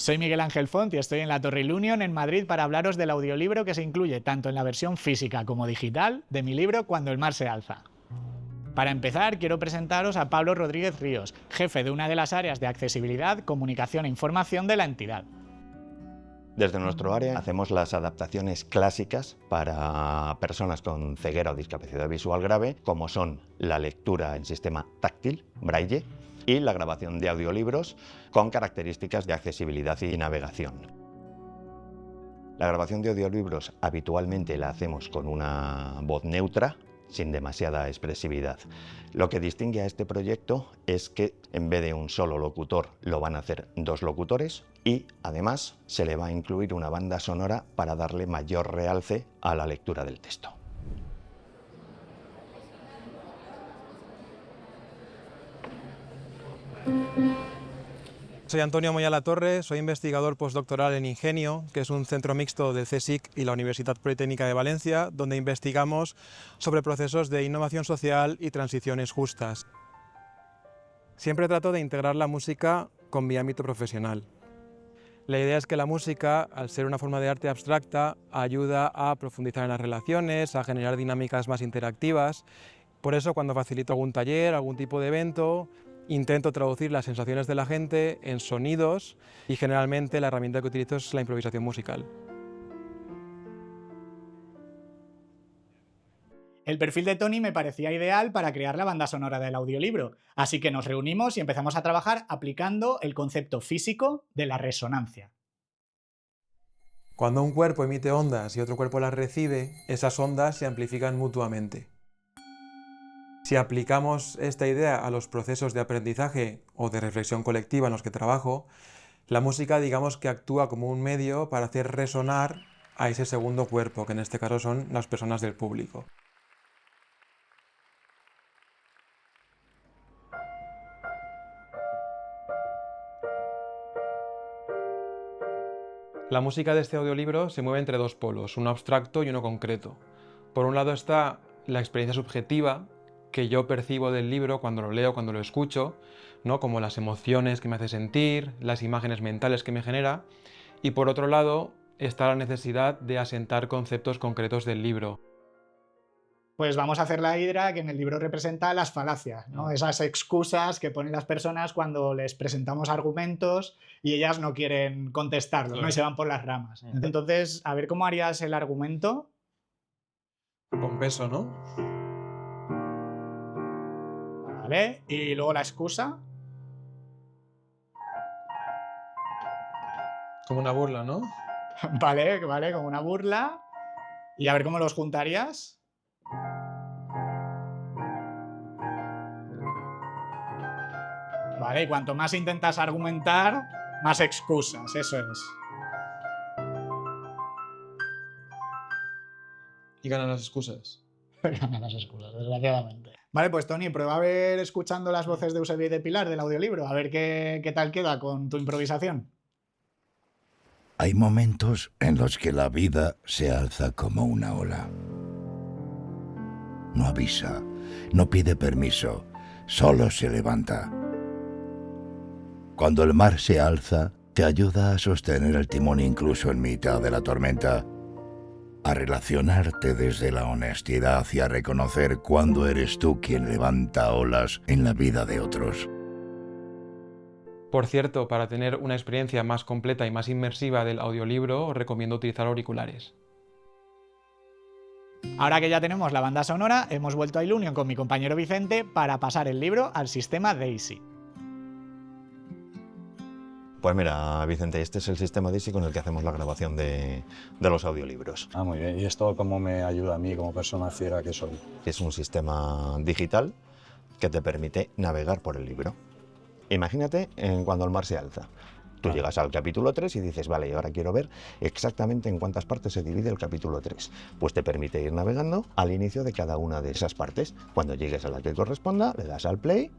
Soy Miguel Ángel Font y estoy en la Torre Ilunion en Madrid para hablaros del audiolibro que se incluye tanto en la versión física como digital de mi libro Cuando el mar se alza. Para empezar, quiero presentaros a Pablo Rodríguez Ríos, jefe de una de las áreas de accesibilidad, comunicación e información de la entidad. Desde nuestro área hacemos las adaptaciones clásicas para personas con ceguera o discapacidad visual grave, como son la lectura en sistema táctil, braille, y la grabación de audiolibros con características de accesibilidad y navegación. La grabación de audiolibros habitualmente la hacemos con una voz neutra, sin demasiada expresividad. Lo que distingue a este proyecto es que en vez de un solo locutor lo van a hacer dos locutores y además se le va a incluir una banda sonora para darle mayor realce a la lectura del texto. Soy Antonio Moya Latorre, soy investigador postdoctoral en Ingenio, que es un centro mixto del CSIC y la Universidad Politécnica de Valencia, donde investigamos sobre procesos de innovación social y transiciones justas. Siempre trato de integrar la música con mi ámbito profesional. La idea es que la música, al ser una forma de arte abstracta, ayuda a profundizar en las relaciones, a generar dinámicas más interactivas. Por eso, cuando facilito algún taller, algún tipo de evento, intento traducir las sensaciones de la gente en sonidos y generalmente la herramienta que utilizo es la improvisación musical. El perfil de Tony me parecía ideal para crear la banda sonora del audiolibro, así que nos reunimos y empezamos a trabajar aplicando el concepto físico de la resonancia. Cuando un cuerpo emite ondas y otro cuerpo las recibe, esas ondas se amplifican mutuamente. Si aplicamos esta idea a los procesos de aprendizaje o de reflexión colectiva en los que trabajo, la música digamos que actúa como un medio para hacer resonar a ese segundo cuerpo, que en este caso son las personas del público. La música de este audiolibro se mueve entre dos polos, uno abstracto y uno concreto. Por un lado está la experiencia subjetiva que yo percibo del libro cuando lo leo, cuando lo escucho, ¿no? Como las emociones que me hace sentir, las imágenes mentales que me genera, y por otro lado está la necesidad de asentar conceptos concretos del libro. Pues vamos a hacer la hidra que en el libro representa las falacias, ¿no? Esas excusas que ponen las personas cuando les presentamos argumentos y ellas no quieren contestarlos, ¿no? Y se van por las ramas. Entonces, a ver cómo harías el argumento. Con peso, ¿no? ¿Vale? Y luego la excusa. Como una burla, ¿no? Vale, como una burla. Y a ver cómo los juntarías. Vale, y cuanto más intentas argumentar, más excusas, eso es. Y ganan las excusas. Ganan las excusas, desgraciadamente. Vale, pues Tony, prueba a ver escuchando las voces de Eusebio y de Pilar del audiolibro, a ver qué tal queda con tu improvisación. Hay momentos en los que la vida se alza como una ola. No avisa, no pide permiso, solo se levanta. Cuando el mar se alza, te ayuda a sostener el timón incluso en mitad de la tormenta, a relacionarte desde la honestidad y a reconocer cuándo eres tú quien levanta olas en la vida de otros. Por cierto, para tener una experiencia más completa y más inmersiva del audiolibro, os recomiendo utilizar auriculares. Ahora que ya tenemos la banda sonora, hemos vuelto a Ilunion con mi compañero Vicente para pasar el libro al sistema DAISY. Pues mira, Vicente, este es el sistema DAISY con el que hacemos la grabación de los audiolibros. Ah, muy bien. ¿Y esto cómo me ayuda a mí como persona ciega que soy? Es un sistema digital que te permite navegar por el libro. Imagínate cuando el mar se alza. Tú llegas al capítulo 3 y dices, vale, ahora quiero ver exactamente en cuántas partes se divide el capítulo 3. Pues te permite ir navegando al inicio de cada una de esas partes. Cuando llegues a la que corresponda, le das al play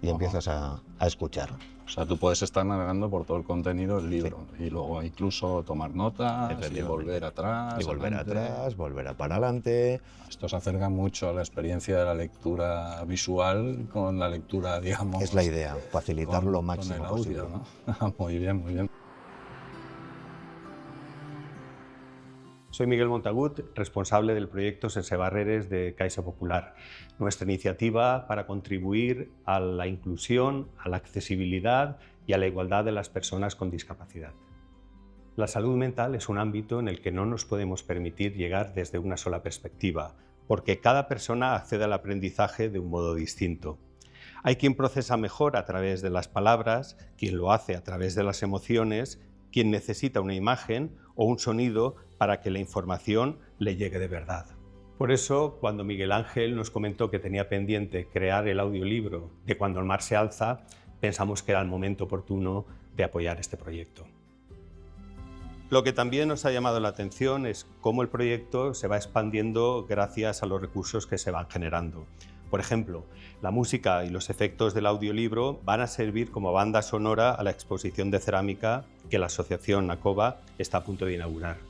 y empiezas a escuchar. O sea, tú puedes estar navegando por todo el contenido del libro y luego incluso tomar notas y volver atrás. Y volver atrás, volver para adelante. Esto se acerca mucho a la experiencia de la lectura visual con la lectura, digamos... Es la idea, facilitar lo máximo con el audio, posible. ¿no? Muy bien, muy bien. Soy Miguel Montagut, responsable del proyecto Sense Barreres de Caixa Popular, nuestra iniciativa para contribuir a la inclusión, a la accesibilidad y a la igualdad de las personas con discapacidad. La salud mental es un ámbito en el que no nos podemos permitir llegar desde una sola perspectiva, porque cada persona accede al aprendizaje de un modo distinto. Hay quien procesa mejor a través de las palabras, quien lo hace a través de las emociones, quien necesita una imagen o un sonido para que la información le llegue de verdad. Por eso, cuando Miguel Ángel nos comentó que tenía pendiente crear el audiolibro de Cuando el mar se alza, pensamos que era el momento oportuno de apoyar este proyecto. Lo que también nos ha llamado la atención es cómo el proyecto se va expandiendo gracias a los recursos que se van generando. Por ejemplo, la música y los efectos del audiolibro van a servir como banda sonora a la exposición de cerámica que la Asociación ACOBA está a punto de inaugurar.